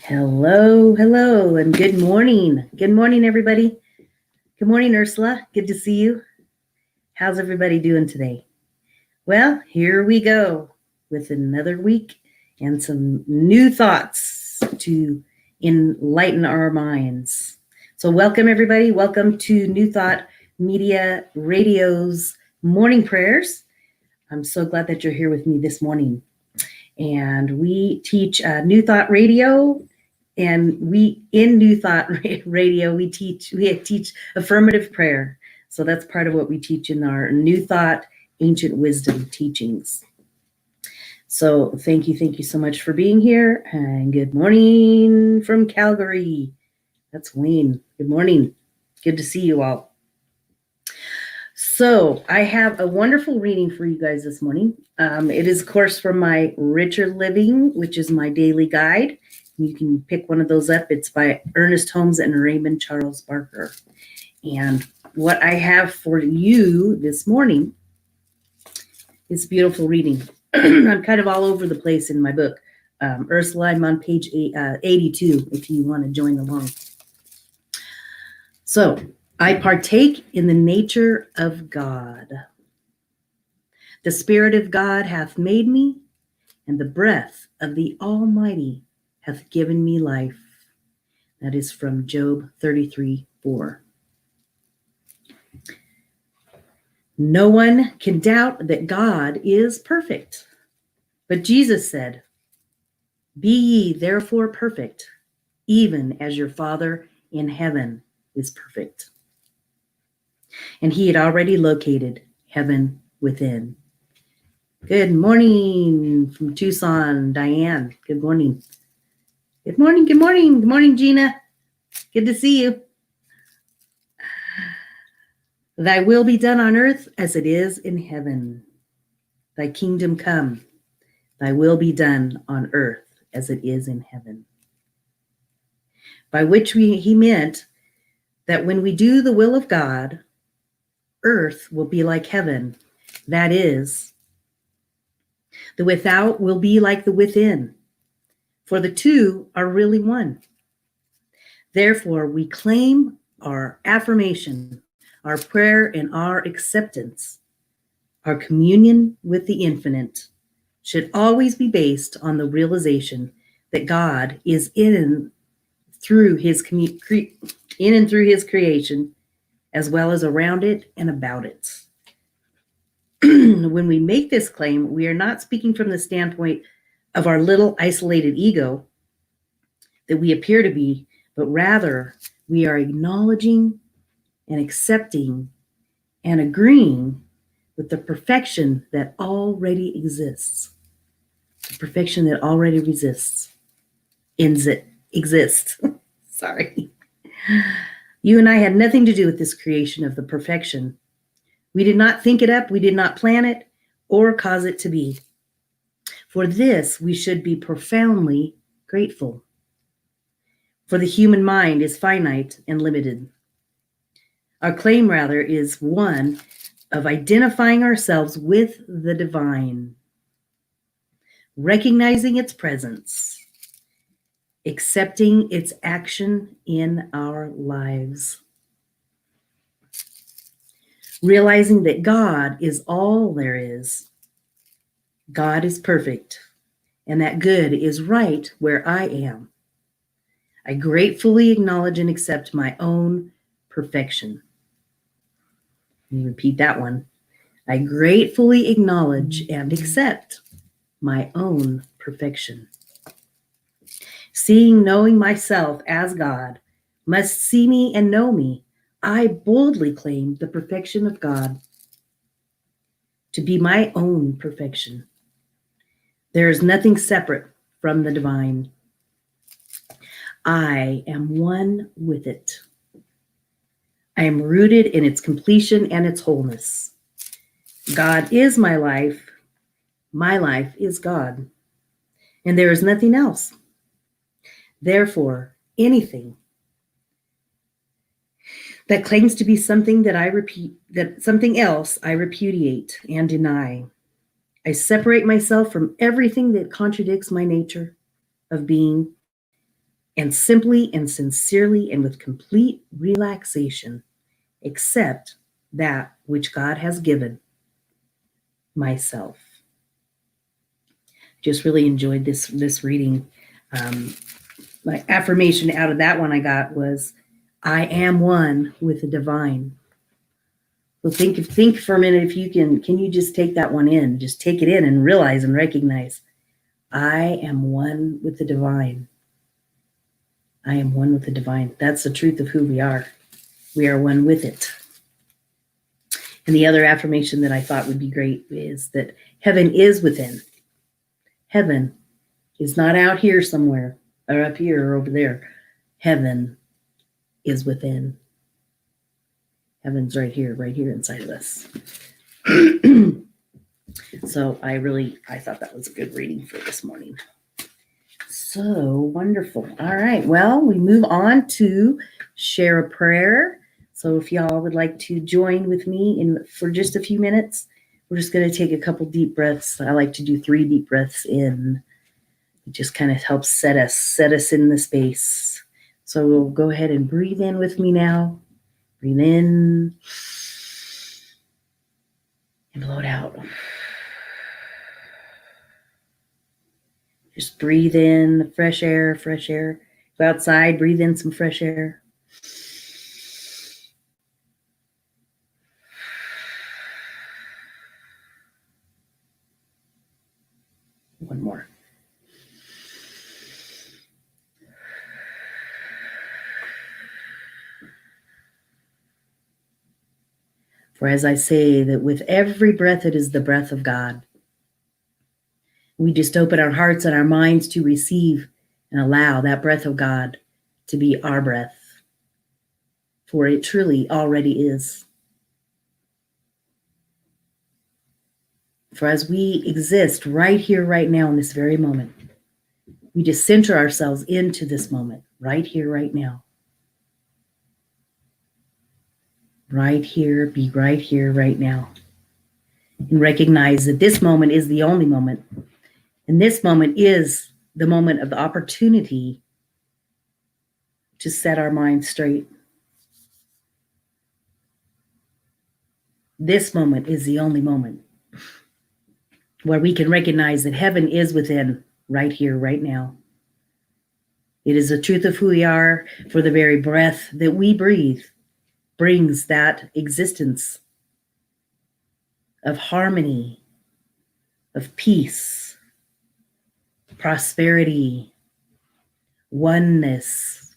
Hello, hello, and good morning. Good morning, everybody. Good morning, Ursula. Good to see you. How's everybody doing today? Well, here we go with another week and some new thoughts to enlighten our minds. So, welcome, everybody. Welcome to New Thought Media Radio's morning prayers. I'm so glad that you're here with me this morning. And we teach New Thought Radio. And in New Thought Radio, we teach affirmative prayer. So that's part of what we teach in our New Thought Ancient Wisdom teachings. So thank you so much for being here. And good morning from Calgary. That's Wayne. Good morning. Good to see you all. So I have a wonderful reading for you guys this morning. It is, of course, from my Richer Living, which is my daily guide. You can pick one of those up. It's by Ernest Holmes and Raymond Charles Barker. And what I have for you this morning is beautiful reading. I'm kind of all over the place in my book. Ursula, I'm on page 82 if you want to join along. So, I partake in the nature of God. The Spirit of God hath made me, and the breath of the Almighty hath given me life. That is from Job 33:4. No one can doubt that God is perfect. But Jesus said, "Be ye therefore perfect, even as your Father in heaven is perfect." And he had already located heaven within. Good morning from Tucson, Diane. Good morning. Good morning, good morning. Good morning, Gina. Good to see you. Thy will be done on earth as it is in heaven. Thy kingdom come. Thy will be done on earth as it is in heaven. By which he meant that when we do the will of God, earth will be like heaven. That is, the without will be like the within. For the two are really one. Therefore, we claim our affirmation, our prayer, and our acceptance. Our communion with the infinite should always be based on the realization that God is in and through his creation, as well as around it and about it. When we make this claim, we are not speaking from the standpoint of our little isolated ego that we appear to be, but rather we are acknowledging and accepting and agreeing with the perfection that already exists. The perfection that already exists. Sorry. You and I had nothing to do with this creation of the perfection. We did not think it up, we did not plan it, or cause it to be. For this, we should be profoundly grateful. For the human mind is finite and limited. Our claim, rather, is one of identifying ourselves with the divine, recognizing its presence, accepting its action in our lives, realizing that God is all there is. God is perfect, and that good is right where I am. I gratefully acknowledge and accept my own perfection. Let me repeat that one. I gratefully acknowledge and accept my own perfection. Seeing, knowing myself as God must see me and know me, I boldly claim the perfection of God to be my own perfection. There is nothing separate from the divine. I am one with it. I am rooted in its completion and its wholeness. God is my life. My life is God. And there is nothing else. Therefore, anything that claims to be something something else I repudiate and deny. I separate myself from everything that contradicts my nature of being and simply and sincerely and with complete relaxation accept that which God has given myself. Just really enjoyed this reading. My affirmation out of that one I got was, I am one with the divine. So think for a minute, if you can you just take that one in? Just take it in and realize and recognize, I am one with the divine. I am one with the divine. That's the truth of who we are. We are one with it. And the other affirmation that I thought would be great is that heaven is within. Heaven is not out here somewhere, or up here or over there. Heaven is within. Heaven's right here inside of us. So I thought that was a good reading for this morning. So wonderful. All right. Well, we move on to share a prayer. So if y'all would like to join with me for just a few minutes, we're just going to take a couple deep breaths. I like to do 3 deep breaths in. It just kind of helps set us in the space. So we'll go ahead and breathe in with me now. Breathe in and blow it out. Just breathe in fresh air. Go outside, breathe in some fresh air. One more. For as I say that with every breath, it is the breath of God. We just open our hearts and our minds to receive and allow that breath of God to be our breath. For it truly already is. For as we exist right here, right now, in this very moment, we just center ourselves into this moment, right here, right now. Right here, be right here, right now. And recognize that this moment is the only moment. And this moment is the moment of the opportunity to set our minds straight. This moment is the only moment where we can recognize that heaven is within, right here, right now. It is the truth of who we are, for the very breath that we breathe brings that existence of harmony, of peace, prosperity, oneness,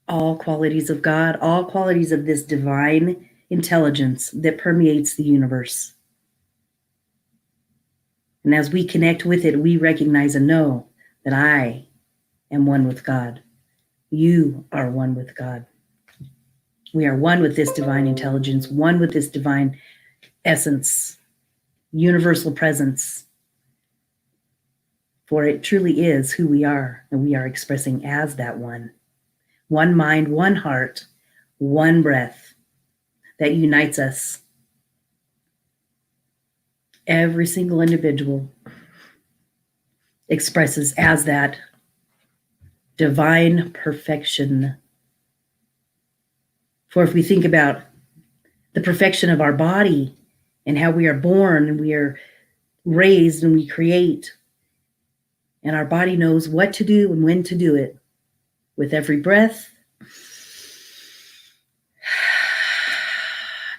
all qualities of God, all qualities of this divine intelligence that permeates the universe. And as we connect with it, we recognize and know that I am one with God. You are one with God. We are one with this divine intelligence, one with this divine essence, universal presence. For it truly is who we are, and we are expressing as that one. One mind, one heart, one breath that unites us. Every single individual expresses as that divine perfection. For if we think about the perfection of our body and how we are born and we are raised and we create, and our body knows what to do and when to do it with every breath,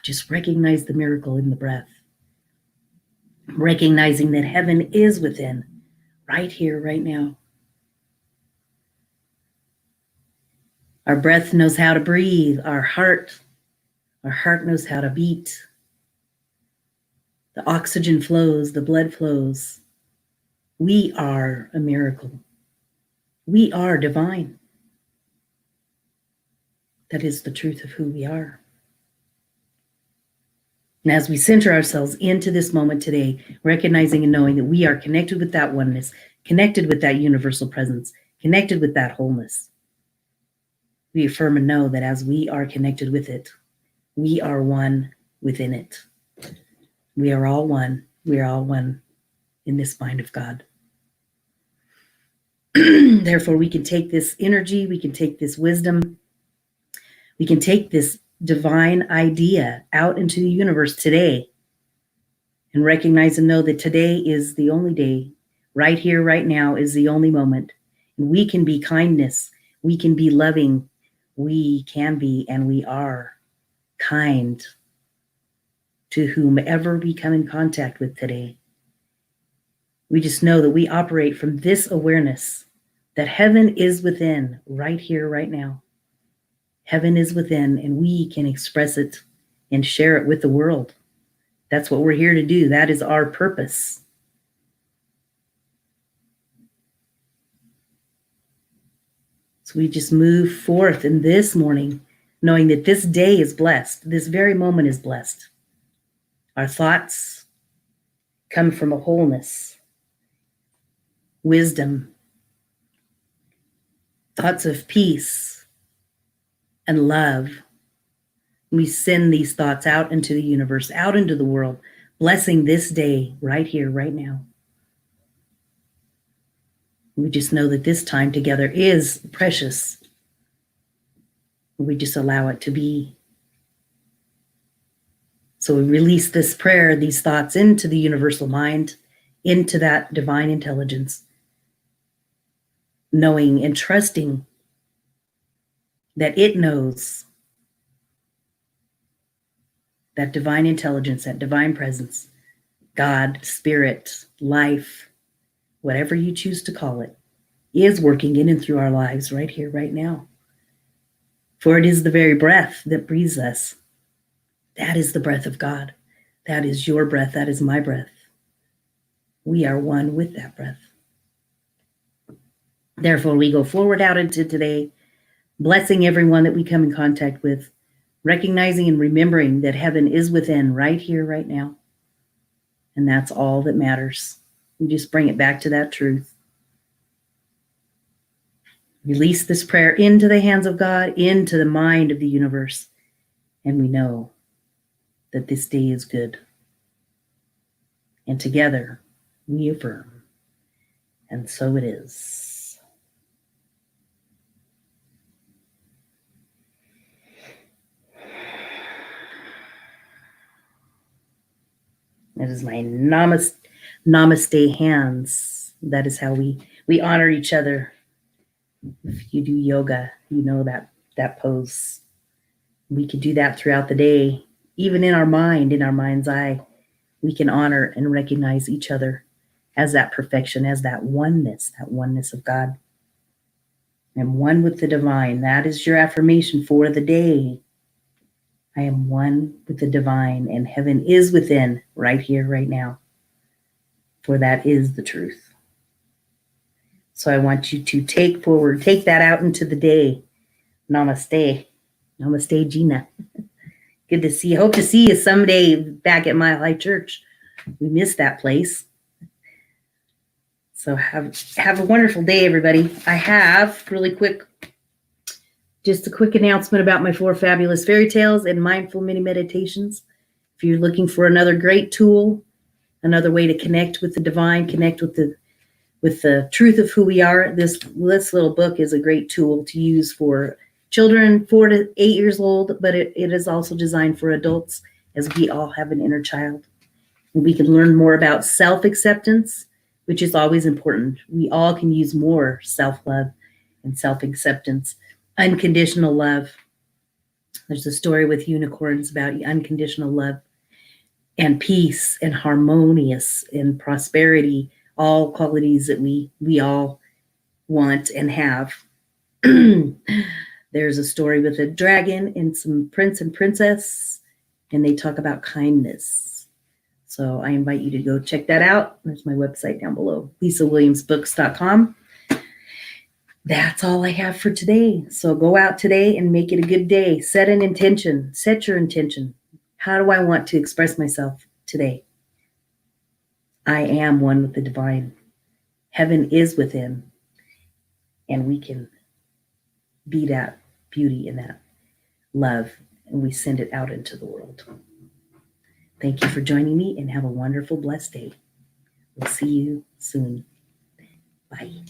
just recognize the miracle in the breath. Recognizing that heaven is within, right here, right now. Our breath knows how to breathe. Our heart knows how to beat. The oxygen flows, the blood flows. We are a miracle. We are divine. That is the truth of who we are. And as we center ourselves into this moment today, recognizing and knowing that we are connected with that oneness, connected with that universal presence, connected with that wholeness, we affirm and know that as we are connected with it, we are one within it. We are all one. We are all one in this mind of God. Therefore, we can take this energy, we can take this wisdom, we can take this divine idea out into the universe today and recognize and know that today is the only day. Right here, right now is the only moment. And we can be kindness, we can be loving, we can be and we are kind to whomever we come in contact with today. We just know that we operate from this awareness that heaven is within, right here, right now. Heaven is within, and we can express it and share it with the world. That's what we're here to do. That is our purpose. So we just move forth in this morning, knowing that this day is blessed. This very moment is blessed. Our thoughts come from a wholeness, wisdom, thoughts of peace and love. We send these thoughts out into the universe, out into the world, blessing this day right here, right now. We just know that this time together is precious. We just allow it to be. So we release this prayer, these thoughts into the universal mind, into that divine intelligence, knowing and trusting that it knows, that divine intelligence, that divine presence, God, spirit, life, whatever you choose to call it, is working in and through our lives right here, right now. For it is the very breath that breathes us. That is the breath of God. That is your breath. That is my breath. We are one with that breath. Therefore, we go forward out into today, blessing everyone that we come in contact with, recognizing and remembering that heaven is within, right here, right now. And that's all that matters. We just bring it back to that truth. Release this prayer into the hands of God, into the mind of the universe. And we know that this day is good. And together we affirm. And so it is. That is my namaste hands. That is how we honor each other. If you do yoga, you know that pose. We could do that throughout the day. Even in our mind, in our mind's eye, we can honor and recognize each other as that perfection, as that oneness of God. I'm one with the divine. That is your affirmation for the day. I am one with the divine, and heaven is within, right here, right now. For that is the truth. So I want you to take that out into the day. Namaste. Namaste, Gina. Good to see you. Hope to see you someday back at Mile High Church. We miss that place. So have a wonderful day, everybody. I have just a quick announcement about my 4 fabulous fairy tales and mindful mini meditations. If you're looking for another great tool, another way to connect with the divine, connect with the truth of who we are, this little book is a great tool to use for children 4 to 8 years old, but it is also designed for adults, as we all have an inner child. And we can learn more about self-acceptance, which is always important. We all can use more self-love and self-acceptance. Unconditional love. There's a story with unicorns about unconditional love and peace and harmonious and prosperity, all qualities that we all want and have. There's a story with a dragon and some prince and princess, and they talk about kindness. So I invite you to go check that out. There's my website down below, lisawilliamsbooks.com. That's all I have for today. So go out today and make it a good day. Set an intention. Set your intention. How do I want to express myself today? I am one with the divine. Heaven is within. And we can be that beauty and that love, and we send it out into the world. Thank you for joining me, and have a wonderful, blessed day. We'll see you soon. Bye.